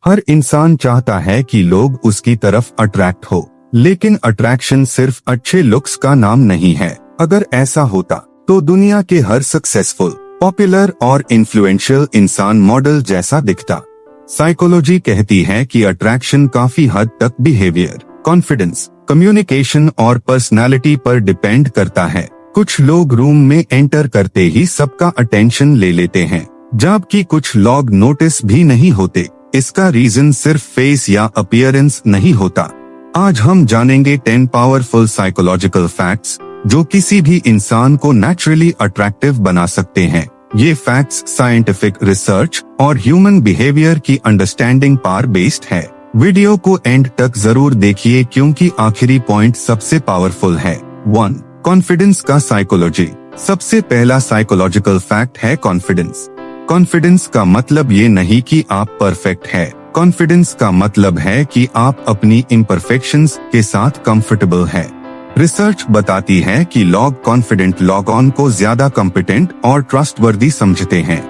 हर इंसान चाहता है कि लोग उसकी तरफ अट्रैक्ट हो, लेकिन अट्रैक्शन सिर्फ अच्छे लुक्स का नाम नहीं है। अगर ऐसा होता तो दुनिया के हर सक्सेसफुल, पॉपुलर और इन्फ्लुएंशियल इंसान मॉडल जैसा दिखता। साइकोलॉजी कहती है कि अट्रैक्शन काफी हद तक बिहेवियर, कॉन्फिडेंस, कम्युनिकेशन और पर्सनालिटी पर डिपेंड करता है। कुछ लोग रूम में एंटर करते ही सबका अटेंशन ले लेते हैं, जबकि कुछ लोग नोटिस भी नहीं होते। इसका रीजन सिर्फ फेस या अपीयरेंस नहीं होता। आज हम जानेंगे 10 पावरफुल साइकोलॉजिकल फैक्ट्स जो किसी भी इंसान को नेचुरली अट्रैक्टिव बना सकते हैं। ये फैक्ट्स साइंटिफिक रिसर्च और ह्यूमन बिहेवियर की अंडरस्टैंडिंग पर बेस्ड है। वीडियो को एंड तक जरूर देखिए क्योंकि आखिरी पॉइंट सबसे पावरफुल है। 1. कॉन्फिडेंस का साइकोलॉजी। सबसे पहला साइकोलॉजिकल फैक्ट है कॉन्फिडेंस। कॉन्फिडेंस का मतलब ये नहीं कि आप परफेक्ट है। कॉन्फिडेंस का मतलब है कि आप अपनी इम्परफेक्शंस के साथ कंफर्टेबल है। रिसर्च बताती है कि लोग कॉन्फिडेंट लोग ऑन को ज्यादा कॉम्पिटेंट और ट्रस्टवर्दी समझते हैं।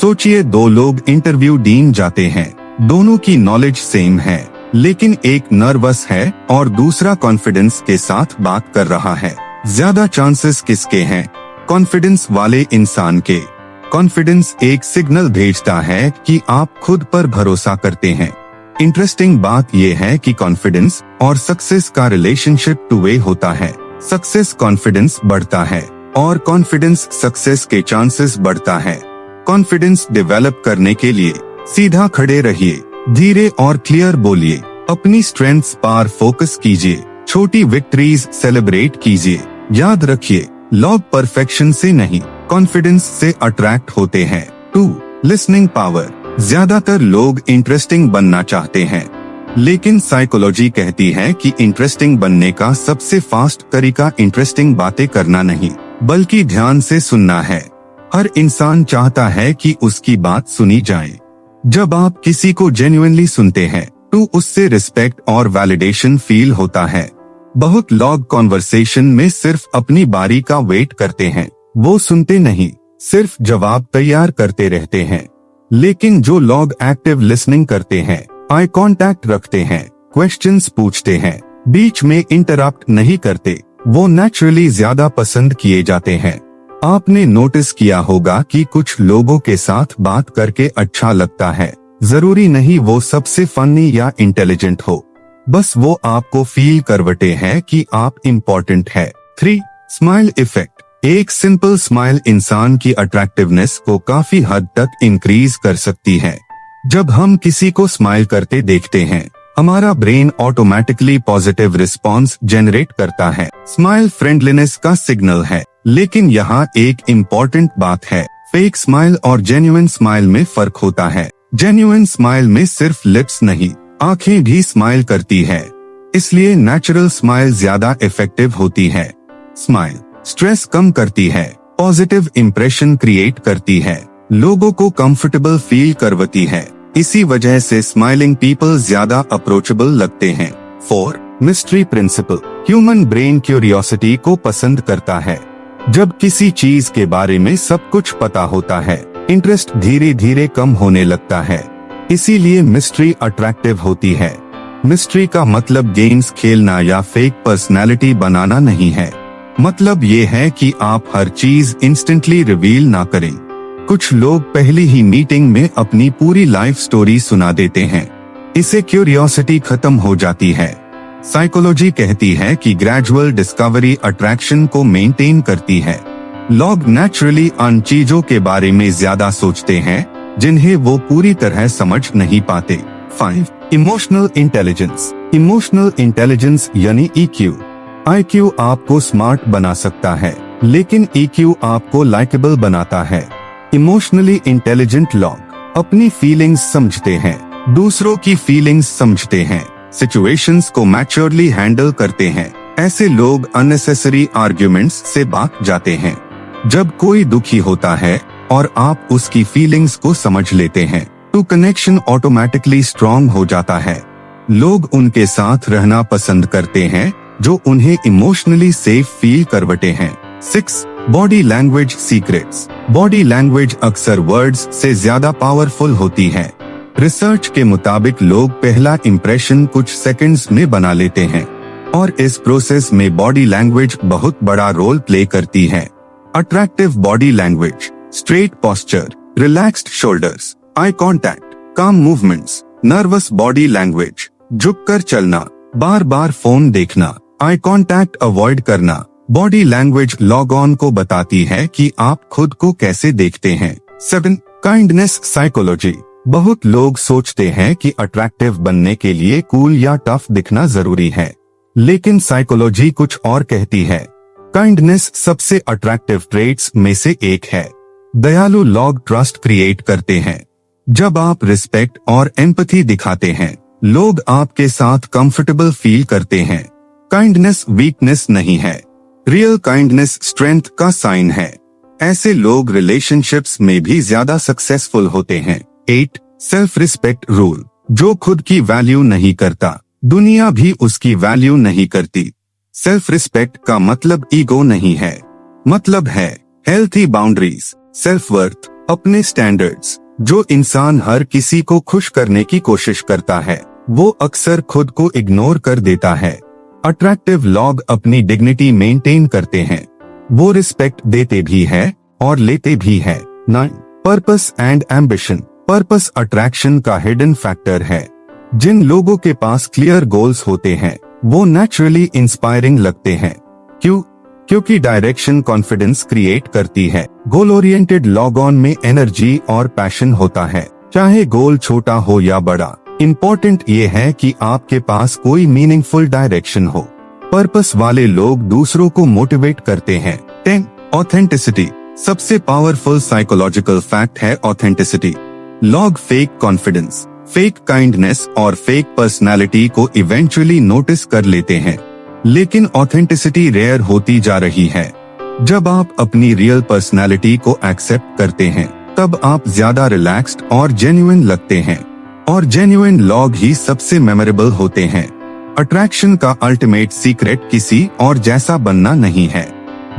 सोचिए, 2 लोग इंटरव्यू डीन जाते हैं, दोनों की नॉलेज सेम है, लेकिन एक नर्वस है और दूसरा कॉन्फिडेंस के साथ बात कर रहा है। ज्यादा चांसेस किसके हैं? कॉन्फिडेंस वाले इंसान के। कॉन्फिडेंस एक सिग्नल भेजता है कि आप खुद पर भरोसा करते हैं। इंटरेस्टिंग बात यह है कि कॉन्फिडेंस और सक्सेस का रिलेशनशिप 2 वे होता है। सक्सेस कॉन्फिडेंस बढ़ता है और कॉन्फिडेंस सक्सेस के चांसेस बढ़ता है। कॉन्फिडेंस डेवलप करने के लिए सीधा खड़े रहिए, धीरे और क्लियर बोलिए, अपनी स्ट्रेंथ्स पर फोकस कीजिए, छोटी विक्ट्रीज सेलिब्रेट कीजिए। याद रखिए, लोग परफेक्शन से नहीं, कॉन्फिडेंस से अट्रैक्ट होते हैं। 2. Listening power. ज्यादातर लोग इंटरेस्टिंग बनना चाहते हैं, लेकिन साइकोलॉजी कहती है कि इंटरेस्टिंग बनने का सबसे फास्ट तरीका इंटरेस्टिंग बातें करना नहीं, बल्कि ध्यान से सुनना है। हर इंसान चाहता है कि उसकी बात सुनी जाए। जब आप किसी को जेन्युइनली सुनते हैं तो उससे रिस्पेक्ट और वैलिडेशन फील होता है। बहुत लोग कॉन्वर्सेशन में सिर्फ अपनी बारी का वेट करते हैं, वो सुनते नहीं, सिर्फ जवाब तैयार करते रहते हैं। लेकिन जो लोग एक्टिव लिसनिंग करते हैं, आई कांटेक्ट रखते हैं, क्वेश्चंस पूछते हैं, बीच में इंटरप्ट नहीं करते, वो नेचुरली ज्यादा पसंद किए जाते हैं। आपने नोटिस किया होगा कि कुछ लोगों के साथ बात करके अच्छा लगता है। जरूरी नहीं वो सबसे फनी या इंटेलिजेंट हो, बस वो आपको फील करवटे हैं कि आप इम्पोर्टेंट है। 3. Smile effect. एक सिंपल स्माइल इंसान की अट्रैक्टिवनेस को काफी हद तक इंक्रीज कर सकती है। जब हम किसी को स्माइल करते देखते हैं, हमारा brain automatically positive response generate करता है। स्माइल फ्रेंडलीनेस का सिग्नल है, लेकिन यहाँ एक इम्पोर्टेंट बात है, फेक स्माइल और जेन्युइन स्माइल में फर्क होता है। जेन्युइन स्माइल में सिर्फ लिप्स नहीं, आंखें भी स्माइल करती है, इसलिए नेचुरल स्माइल ज्यादा इफेक्टिव होती है। स्माइल स्ट्रेस कम करती है, पॉजिटिव इम्प्रेशन क्रिएट करती है, लोगों को कंफर्टेबल फील करवाती है। इसी वजह से स्माइलिंग पीपल ज्यादा अप्रोचेबल लगते हैं। 4. Mystery principle. Human brain curiosity को पसंद करता है। जब किसी चीज के बारे में सब कुछ पता होता है, इंटरेस्ट धीरे धीरे कम होने लगता है। इसीलिए मिस्ट्री अट्रैक्टिव होती है। मिस्ट्री का मतलब गेम्स खेलना या फेक पर्सनालिटी बनाना नहीं है। मतलब ये है कि आप हर चीज इंस्टेंटली रिवील ना करें। कुछ लोग पहली ही मीटिंग में अपनी पूरी लाइफ स्टोरी सुना देते हैं, इससे क्यूरियोसिटी खत्म हो जाती है। साइकोलॉजी कहती है कि ग्रेजुअल डिस्कवरी अट्रैक्शन को मेंटेन करती है। लोग नेचुरली उन चीजों के बारे में ज्यादा सोचते हैं जिन्हें वो पूरी तरह समझ नहीं पाते। 5. Emotional intelligence. इमोशनल इंटेलिजेंस यानी EQ। IQ आपको स्मार्ट बना सकता है, लेकिन EQ आपको लाइकेबल बनाता है। इमोशनली इंटेलिजेंट लोग अपनी फीलिंग्स समझते हैं, दूसरों की फीलिंग्स समझते हैं, सिचुएशंस को मैच्योरली हैंडल करते हैं। ऐसे लोग अननेसेसरी आर्ग्यूमेंट्स से भाग जाते हैं। जब कोई दुखी होता है और आप उसकी फीलिंग्स को समझ लेते हैं, तो कनेक्शन ऑटोमेटिकली स्ट्रॉन्ग हो जाता है। लोग उनके साथ रहना पसंद करते हैं जो उन्हें इमोशनली सेफ फील करवते हैं। 6. Body language secrets. Body language अक्सर वर्ड्स से ज्यादा पावरफुल होती है। रिसर्च के मुताबिक लोग पहला इम्प्रेशन कुछ सेकंड्स में बना लेते हैं और इस प्रोसेस में बॉडी लैंग्वेज बहुत बड़ा रोल प्ले करती है। Attractive body language, straight posture, relaxed shoulders, eye contact, काम मूवमेंट्स, नर्वस बॉडी लैंग्वेज, झुककर चलना, बार बार फोन देखना, आई कॉन्टैक्ट अवॉइड करना। बॉडी लैंग्वेज लॉग ऑन को बताती है कि आप खुद को कैसे देखते हैं। 7. Kindness psychology. बहुत लोग सोचते हैं कि अट्रैक्टिव बनने के लिए कूल या टफ दिखना जरूरी है, लेकिन साइकोलॉजी कुछ और कहती है। काइंडनेस सबसे अट्रैक्टिव ट्रेट्स में से एक है। दयालु लोग ट्रस्ट क्रिएट करते हैं। जब आप रिस्पेक्ट और एम्पैथी दिखाते हैं, लोग आपके साथ कंफर्टेबल फील करते हैं। काइंडनेस वीकनेस नहीं है, रियल काइंडनेस स्ट्रेंथ का साइन है। ऐसे लोग रिलेशनशिप्स में भी ज्यादा सक्सेसफुल होते हैं। 8. Self respect rule. जो खुद की वैल्यू नहीं करता, दुनिया भी उसकी वैल्यू नहीं करती। सेल्फ रिस्पेक्ट का मतलब ईगो नहीं है, मतलब है हेल्थी बाउंड्रीज, सेल्फ वर्थ, अपने स्टैंडर्ड्स। जो इंसान हर किसी को खुश करने की कोशिश करता है, वो अक्सर खुद को इग्नोर कर देता है। अट्रैक्टिव लोग अपनी डिग्निटी मेंटेन करते हैं। वो रिस्पेक्ट देते भी है और लेते भी है। 9. Purpose and ambition. Purpose attraction का हिडन फैक्टर है। जिन लोगों के पास क्लियर गोल्स होते हैं, वो नेचुरली इंस्पायरिंग लगते हैं। क्यों? क्योंकि डायरेक्शन कॉन्फिडेंस क्रिएट करती है। गोल ओरिएंटेड लॉग ऑन में एनर्जी और पैशन होता है, चाहे गोल छोटा हो या बड़ा। इम्पोर्टेंट ये है कि आपके पास कोई मीनिंगफुल डायरेक्शन हो। पर्पस वाले लोग दूसरों को मोटिवेट करते हैं। 10. ऑथेंटिसिटी। सबसे पावरफुल साइकोलॉजिकल फैक्ट है ऑथेंटिसिटी। लोग फेक कॉन्फिडेंस, फेक काइंडनेस और फेक पर्सनालिटी को इवेंचुअली नोटिस कर लेते हैं, लेकिन ऑथेंटिसिटी रेयर होती जा रही है। जब आप अपनी रियल पर्सनालिटी को एक्सेप्ट करते हैं, तब आप ज्यादा रिलैक्स्ड और जेन्युइन लगते हैं, और जेन्युइन लोग ही सबसे मेमोरेबल होते हैं। अट्रैक्शन का अल्टीमेट सीक्रेट किसी और जैसा बनना नहीं है,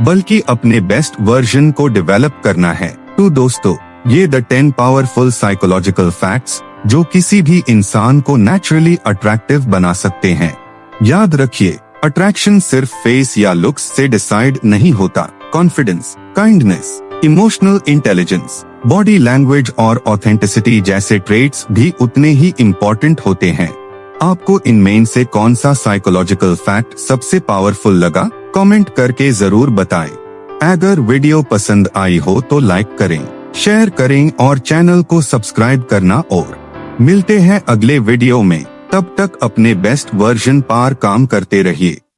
बल्कि अपने बेस्ट वर्जन को डेवलप करना है। तो दोस्तों, ये द 10 पावरफुल साइकोलॉजिकल फैक्ट्स जो किसी भी इंसान को नेचुरली अट्रैक्टिव बना सकते हैं। याद रखिए, अट्रैक्शन सिर्फ फेस या लुक्स से डिसाइड नहीं होता। Confidence, kindness, emotional intelligence, body language और ऑथेंटिसिटी जैसे ट्रेट्स भी उतने ही इम्पोर्टेंट होते हैं। आपको इनमें से कौन सा साइकोलॉजिकल फैक्ट सबसे पावरफुल लगा? कमेंट करके जरूर बताएं। अगर वीडियो पसंद आई हो तो लाइक करें, शेयर करें और चैनल को सब्सक्राइब करना। और मिलते हैं अगले वीडियो में। तब तक अपने बेस्ट वर्जन पार काम करते रहिए।